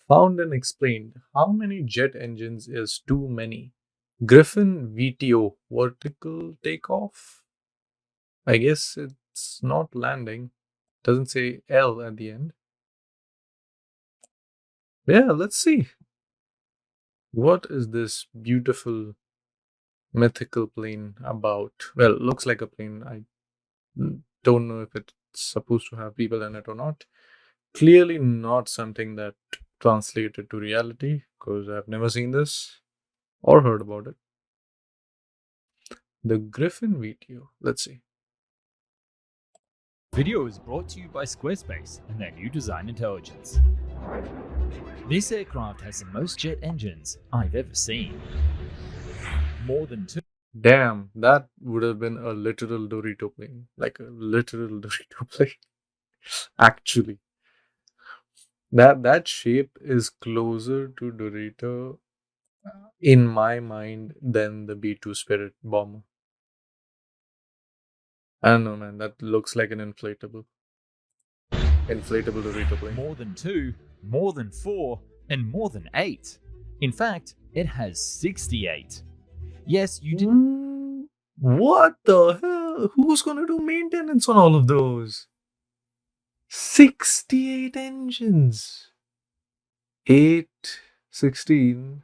Found and explained. How many jet engines is too many? Griffin VTO, vertical takeoff. I guess it's not landing. Doesn't say L at the end. Yeah, let's see. What is this beautiful mythical plane about? Well, looks like a plane. I don't know if it's supposed to have people in it or not. Clearly not something that translated to reality because I've never seen this or heard about it. The Griffin video. Let's see. Video is brought to you by Squarespace and their new design intelligence. This aircraft has the most jet engines I've ever seen. More than two. Damn, that would have been a literal Dorito plane. Like a literal Dorito plane. Actually. That shape is closer to Dorito in my mind than the B2 Spirit bomber. I don't know, man. That looks like an inflatable Dorito plane. More than two, more than four, and more than eight. In fact, it has 68. Yes, you didn't. What the hell? Who's gonna do maintenance on all of those? 68 engines. 8, 16,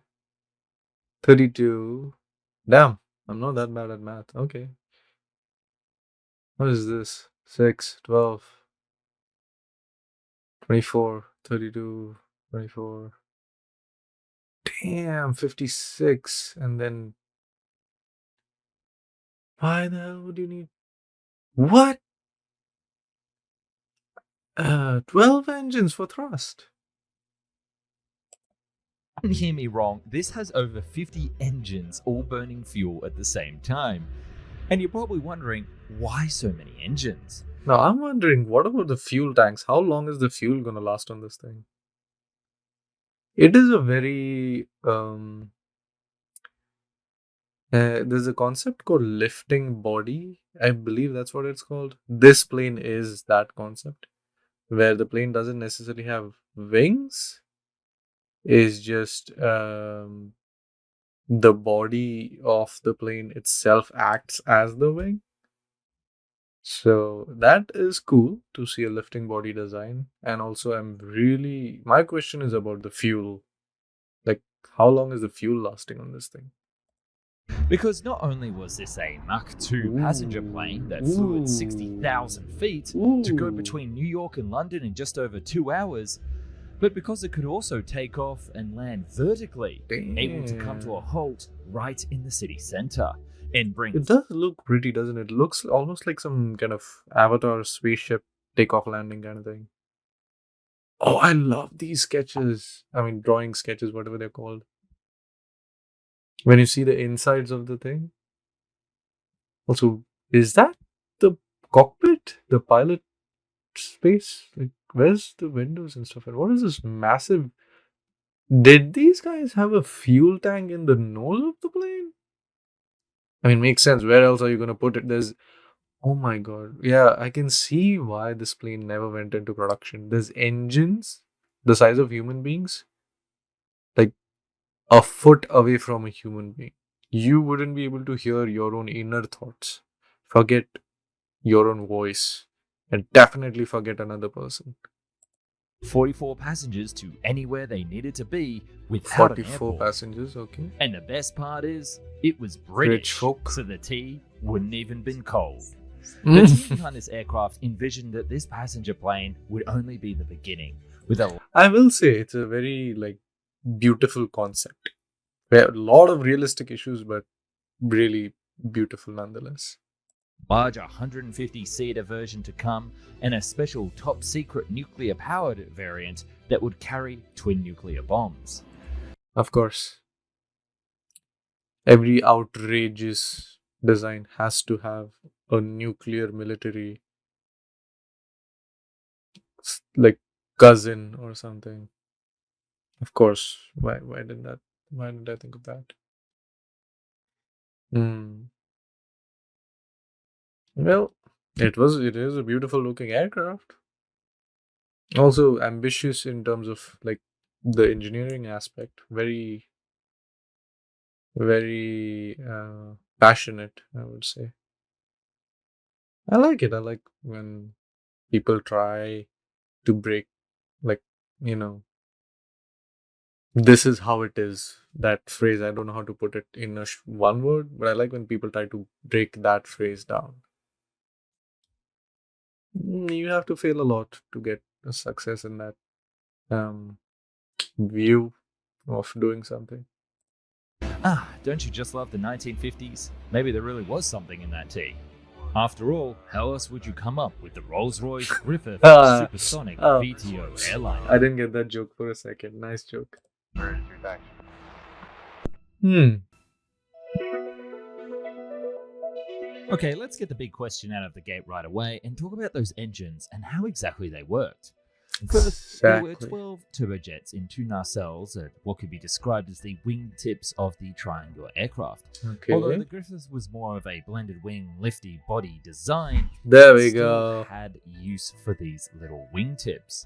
32. Damn, I'm not that bad at math. Okay. What is this? 6, 12, 24, 32, 24. Damn, 56. And then why the hell would you need what? 12 engines for thrust. Don't hear me wrong, this has over 50 engines all burning fuel at the same time. And you're probably wondering, why so many engines? Now I'm wondering, what about the fuel tanks? How long is the fuel gonna last on this thing? It is a very there's a concept called lifting body. I believe that's what it's called. This plane is that concept, where the plane doesn't necessarily have wings, is just the body of the plane itself acts as the wing. So that is cool to see a lifting body design. And also, my question is about the fuel. Like, how long is the fuel lasting on this thing? Because not only was this a Mach 2 passenger plane that flew at 60,000 feet to go between New York and London in just over 2 hours, but because it could also take off and land vertically, able to come to a halt right in the city center and bring. It does look pretty, doesn't it? It looks almost like some kind of Avatar spaceship takeoff landing kind of thing. Oh, I love these sketches. I mean, drawing sketches, whatever they're called. When you see the insides of the thing. Also, is that the cockpit? The pilot space? Like, where's the windows and stuff? And what is this massive? Did these guys have a fuel tank in the nose of the plane? I mean, makes sense. Where else are you going to put it? Oh my god. Yeah, I can see why this plane never went into production. There's engines the size of human beings, like a foot away from a human being. You wouldn't be able to hear your own inner thoughts. Forget your own voice. And definitely forget another person. 44 passengers to anywhere they needed to be without 44 an passengers, okay. And the best part is, it was British, Rich folk. so the tea wouldn't even been cold. The team behind this aircraft envisioned that this passenger plane would only be the beginning, with a I will say it's a very beautiful concept. There are a lot of realistic issues, but really beautiful nonetheless. large 150-seater version to come, and a special top-secret nuclear-powered variant that would carry twin nuclear bombs. Of course, every outrageous design has to have a nuclear military cousin or something. Of course, why did I think of that? Well, it is a beautiful looking aircraft. Also ambitious in terms of the engineering aspect. Very, very passionate, I would say. I like it. I like when people try to break, like, you know, this is how it is. That phrase, I don't know how to put it in one word, but I like when people try to break that phrase down. You have to fail a lot to get a success in that um, view of doing something. Ah, don't you just love the 1950s? Maybe there really was something in that tea. After all, how else would you come up with the Rolls-Royce Griffith Ah, supersonic oh, VTO I airliner? didn't get that joke for a second. Nice joke. Hmm. Okay, let's get the big question out of the gate right away and talk about those engines and how exactly they worked. First, there were Exactly. 12 turbojets in two nacelles at what could be described as the wingtips of the triangular aircraft. Although Okay. the Griffith was more of a blended wing, lifty body design, There it we still go. had use for these little wingtips.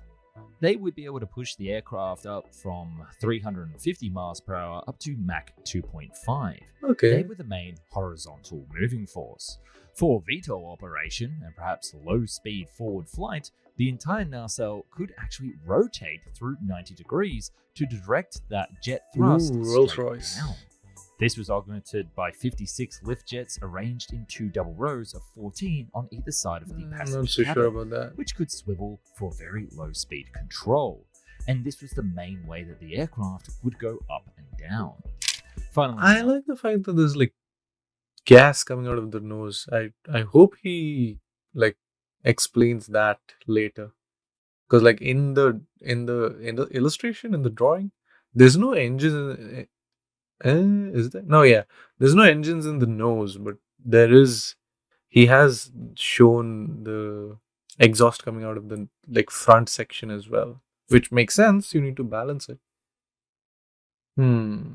They would be able to push the aircraft up from 350 miles per hour up to Mach 2.5. They Okay. were the main horizontal moving force. For VTOL operation and perhaps low speed forward flight, the entire nacelle could actually rotate through 90 degrees to direct that jet thrust Ooh, Rolls straight Royce. down. This was augmented by 56 lift jets arranged in two double rows of 14 on either side of the I'm passenger not so cabin, sure about that. which could swivel for very low speed control. And this was the main way that the aircraft would go up and down. Finally, I like the fact that there's like gas coming out of the nose. I hope he like explains that later. Because like in the illustration in the drawing, there's no engines. Is there? No, yeah. There's no engines in the nose, but there is. He has shown the exhaust coming out of the like front section as well, which makes sense. You need to balance it. Hmm.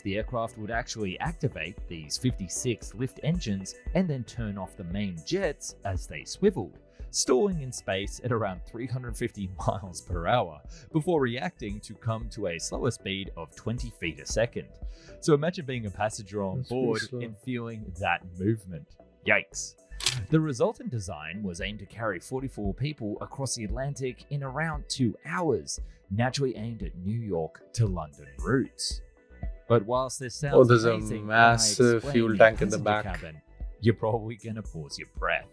the aircraft would actually activate these 56 lift engines and then turn off the main jets as they swiveled, stalling in space at around 350 miles per hour before reacting to come to a slower speed of 20 feet a second. So imagine being a passenger on That's pretty board slow. and feeling that movement. Yikes. The resultant design was aimed to carry 44 people across the Atlantic in around 2 hours, naturally aimed at New York to London routes. But whilst this Oh, sounds there's a amazing, when massive I explain fuel the tank in the passenger back. cabin, you're probably gonna pause your breath.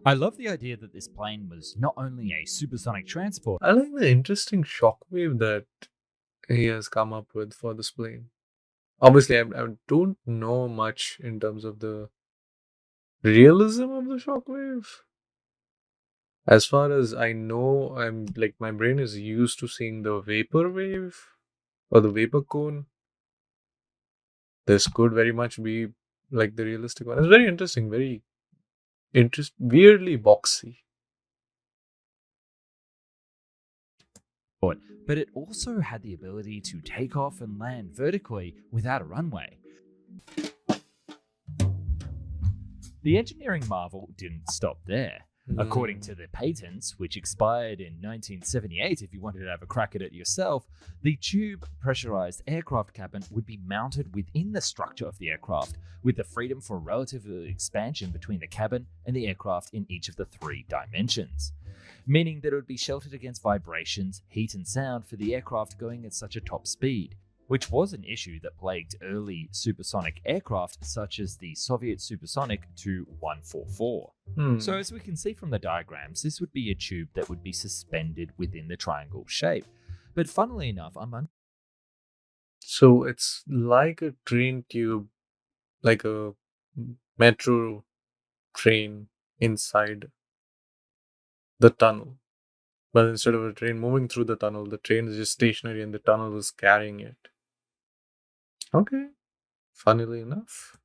I love the idea that this plane was not only a supersonic transport, I like the interesting shockwave that he has come up with for this plane. Obviously, I don't know much in terms of the realism of the shockwave. As far as I know, I'm like my brain is used to seeing the vapor wave or the vapor cone. This could very much be like the realistic one. It's very interesting, very weirdly boxy. but it also had the ability to take off and land vertically without a runway. The engineering marvel didn't stop there. According to the patents, which expired in 1978 if you wanted to have a crack at it yourself, the tube pressurized aircraft cabin would be mounted within the structure of the aircraft, with the freedom for relative expansion between the cabin and the aircraft in each of the 3 dimensions, meaning that it would be sheltered against vibrations, heat, and sound for the aircraft going at such a top speed, which was an issue that plagued early supersonic aircraft such as the Soviet Supersonic Tu-144. Hmm. So as we can see from the diagrams, this would be a tube that would be suspended within the triangle shape. But funnily enough, So it's like a train tube, like a metro train inside the tunnel. But instead of a train moving through the tunnel, the train is just stationary and the tunnel is carrying it. Okay. Funnily enough.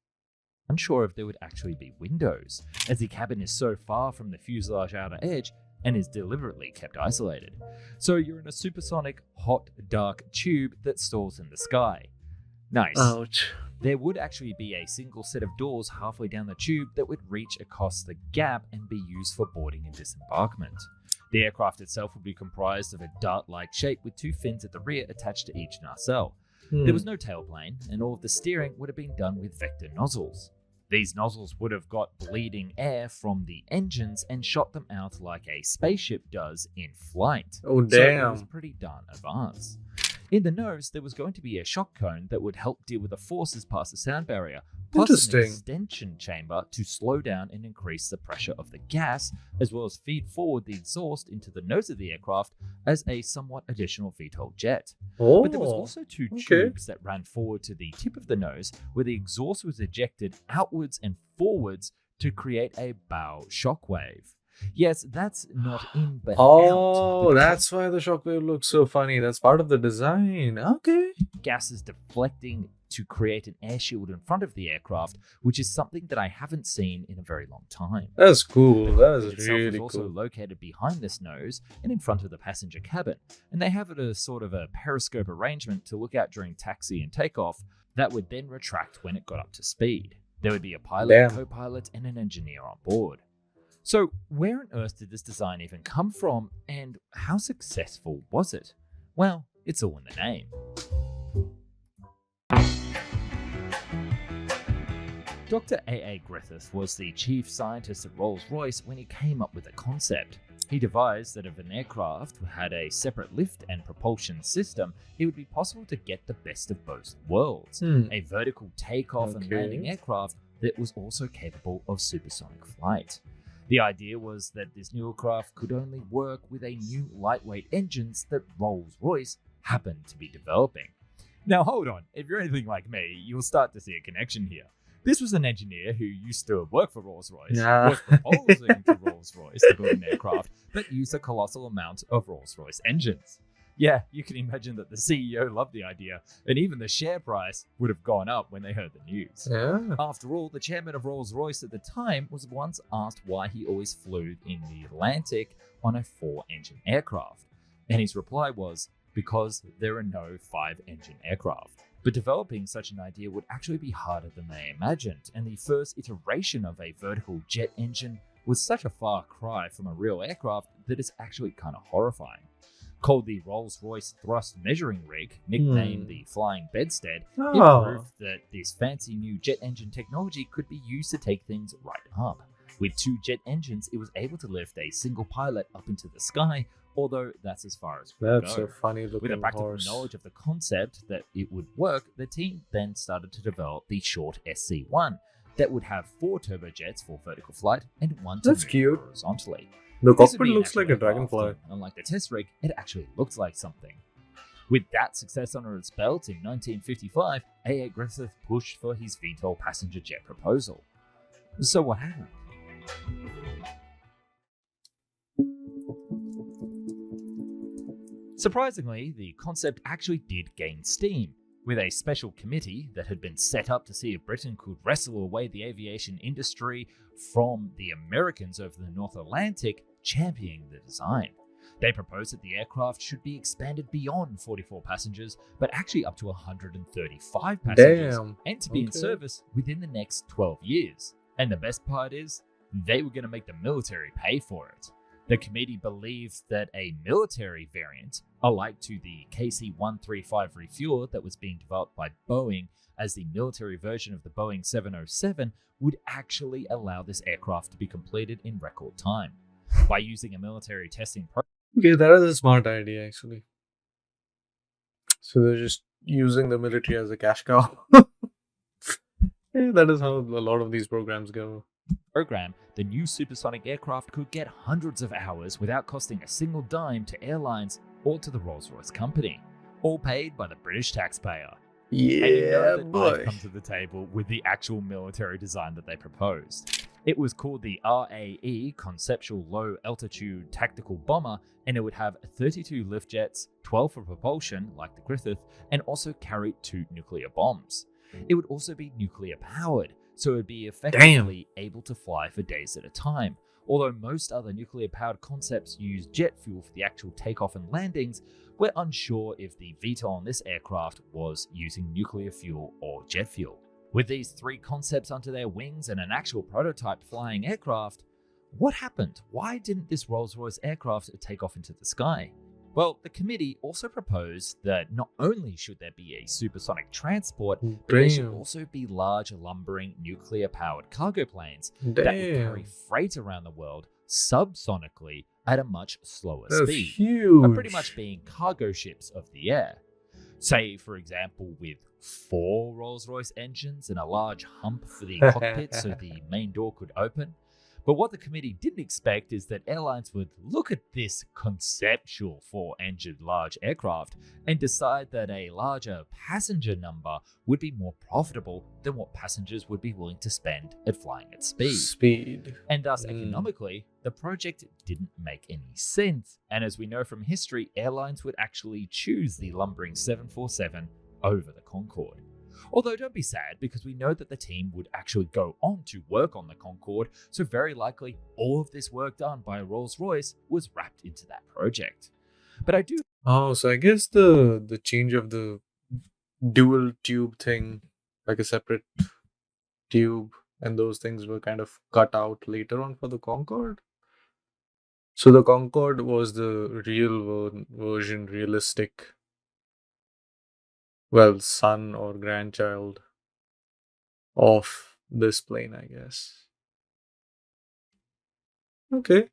unsure if there would actually be windows, as the cabin is so far from the fuselage outer edge and is deliberately kept isolated. So you're in a supersonic, hot, dark tube that stalls in the sky. Nice. Ouch. There would actually be a single set of doors halfway down the tube that would reach across the gap and be used for boarding and disembarkment. The aircraft itself would be comprised of a dart-like shape with 2 fins at the rear attached to each nacelle. There was no tailplane, and all of the steering would have been done with vector nozzles. These nozzles would have got bleeding air from the engines and shot them out like a spaceship does in flight. Oh, So it was damn. pretty darn advanced. In the nose, there was going to be a shock cone that would help deal with the forces past the sound barrier, plus an Interesting. extension chamber to slow down and increase the pressure of the gas, as well as feed forward the exhaust into the nose of the aircraft as a somewhat additional VTOL jet. Oh, But there was also 2 okay. tubes that ran forward to the tip of the nose, where the exhaust was ejected outwards and forwards to create a bow shockwave. Yes, that's not in but out. Oh, The that's why the shockwave looks so funny. That's part of the design. Okay. gas is deflecting to create an air shield in front of the aircraft, which is something that I haven't seen in a very long time. That's cool. That It is itself really is also cool. located behind this nose and in front of the passenger cabin, and they have it as sort of a periscope arrangement to look out during taxi and takeoff that would then retract when it got up to speed. There would be a pilot, Damn. co-pilot, and an engineer on board. So where on earth did this design even come from, and how successful was it? Well, it's all in the name. Dr. A.A. Griffith was the chief scientist at Rolls-Royce when he came up with the concept. He devised that if an aircraft had a separate lift and propulsion system, it would be possible to get the best of both worlds. A vertical takeoff and Okay. landing aircraft that was also capable of supersonic flight. The idea was that this new aircraft could only work with a new lightweight engines that Rolls-Royce happened to be developing. Now hold on, if you're anything like me, you'll start to see a connection here. This was an engineer who used to work for Rolls-Royce, Yeah. was proposing to Rolls-Royce to build an aircraft that used a colossal amount of Rolls-Royce engines. Yeah, you can imagine that the CEO loved the idea, and even the share price would have gone up when they heard the news. Yeah. After all, the chairman of Rolls-Royce at the time was once asked why he always flew in the Atlantic on a 4-engine aircraft. And his reply was, because there are no 5-engine aircraft. But developing such an idea would actually be harder than they imagined, and the first iteration of a vertical jet engine was such a far cry from a real aircraft that it's actually kind of horrifying. Called the Rolls-Royce Thrust Measuring Rig, nicknamed the Flying Bedstead, it Oh. proved that this fancy new jet engine technology could be used to take things right up. With 2 jet engines, it was able to lift a single pilot up into the sky, although that's as far as it would That's go. a funny With a looking practical horse. knowledge of the concept that it would work, the team then started to develop the short SC-1 that would have 4 turbojets for vertical flight and 1 to That's move cute. horizontally. The This would cockpit be an looks like actual a dragonfly. aircraft, and unlike the test rig, it actually looked like something. With that success under its belt in 1955, A.A. Griffith pushed for his VTOL passenger jet proposal. So what happened? Surprisingly, the concept actually did gain steam, with a special committee that had been set up to see if Britain could wrestle away the aviation industry from the Americans over the North Atlantic championing the design. They proposed that the aircraft should be expanded beyond 44 passengers, but actually up to 135 passengers, Damn. and to be in Okay. service within the next 12 years. And the best part is, they were going to make the military pay for it. The committee believed that a military variant, alike to the KC-135 refueler that was being developed by Boeing as the military version of the Boeing 707, would actually allow this aircraft to be completed in record time. By using a military testing program, Okay, that is a smart idea actually. So they're just using the military as a cash cow. Yeah, that is how a lot of these programs go. the new supersonic aircraft could get hundreds of hours without costing a single dime to airlines or to the Rolls-Royce company, all paid by the British taxpayer. And you know Yeah, that boy. I've come to the table with the actual military design that they proposed. It was called the RAE, Conceptual Low Altitude Tactical Bomber, and it would have 32 lift jets, 12 for propulsion, like the Griffith, and also carry 2 nuclear bombs. It would also be nuclear powered, so it would be effectively able to fly for days at a time. Although most other nuclear powered concepts use jet fuel for the actual takeoff and landings, we're unsure if the VTOL on this aircraft was using nuclear fuel or jet fuel. With these 3 concepts under their wings and an actual prototype flying aircraft, What happened? Why didn't this Rolls-Royce aircraft take off into the sky? Well, the committee also proposed that not only should there be a supersonic transport, but there should Damn. also be large lumbering nuclear-powered cargo planes that would carry Damn. freight around the world subsonically at a much slower That's speed, huge. pretty much being cargo ships of the air. Say, for example, with 4 Rolls-Royce engines and a large hump for the cockpit so the main door could open. But what the committee didn't expect is that airlines would look at this conceptual 4-engined large aircraft and decide that a larger passenger number would be more profitable than what passengers would be willing to spend at flying at speed. And thus, economically, the project didn't make any sense. And as we know from history, airlines would actually choose the lumbering 747 over the Concorde. Although don't be sad, because we know that the team would actually go on to work on the Concorde, so very likely all of this work done by Rolls-Royce was wrapped into that project. But I do... Oh, so I guess the change of the dual tube thing, like a separate tube, and those things were kind of cut out later on for the Concorde. So the Concorde was the real version, realistic, well, son or grandchild of this plane, I guess. Okay.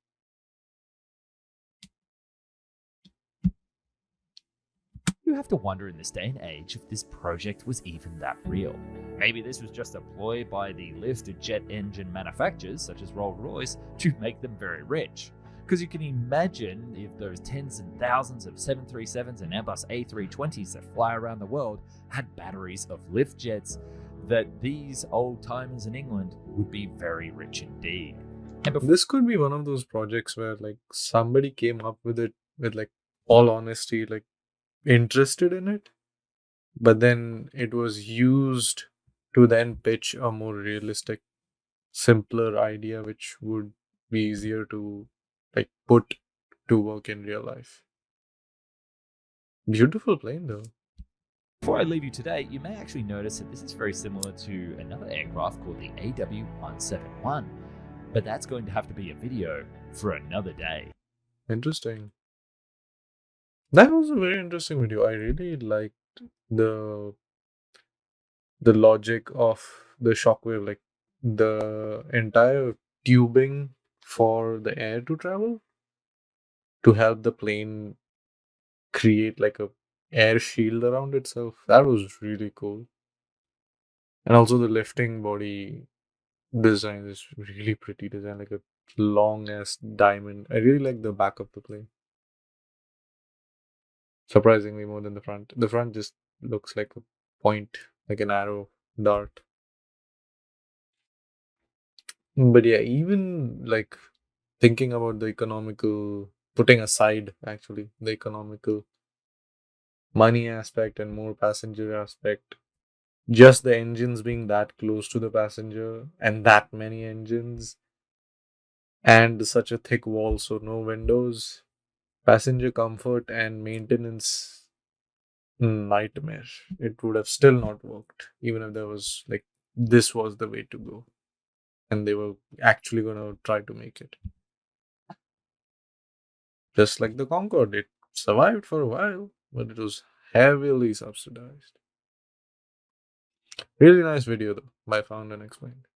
You have to wonder in this day and age if this project was even that real. Maybe this was just a ploy by the lifted jet engine manufacturers, such as Rolls-Royce, to make them very rich. Because you can imagine if those tens and thousands of 737s and Airbus A320s that fly around the world had batteries of lift jets, that these old timers in England would be very rich indeed. And This could be one of those projects where like somebody came up with it with like all honesty, like interested in it, but then it was used to then pitch a more realistic, simpler idea which would be easier to like put to work in real life. Beautiful plane though. Before I leave you today, you may actually notice that this is very similar to another aircraft called the AW171, but that's going to have to be a video for another day. Interesting. That was a very interesting video. I really liked the logic of the shockwave, like the entire tubing for the air to travel to help the plane create like a air shield around itself. That was really cool. And also the lifting body design is really pretty design, like a long ass diamond. I really like the back of the plane. Surprisingly more than the front. The front just looks like a point, like an arrow dart. But yeah, even like thinking about the economical, putting aside actually the economical money aspect and more passenger aspect, just the engines being that close to the passenger and that many engines and such a thick wall, so no windows, passenger comfort and maintenance nightmare. It would have still not worked, even if there was like this was the way to go and they were actually gonna try to make it. Just like the Concorde, it survived for a while, but it was heavily subsidized. Really nice video though, by Found and Explained.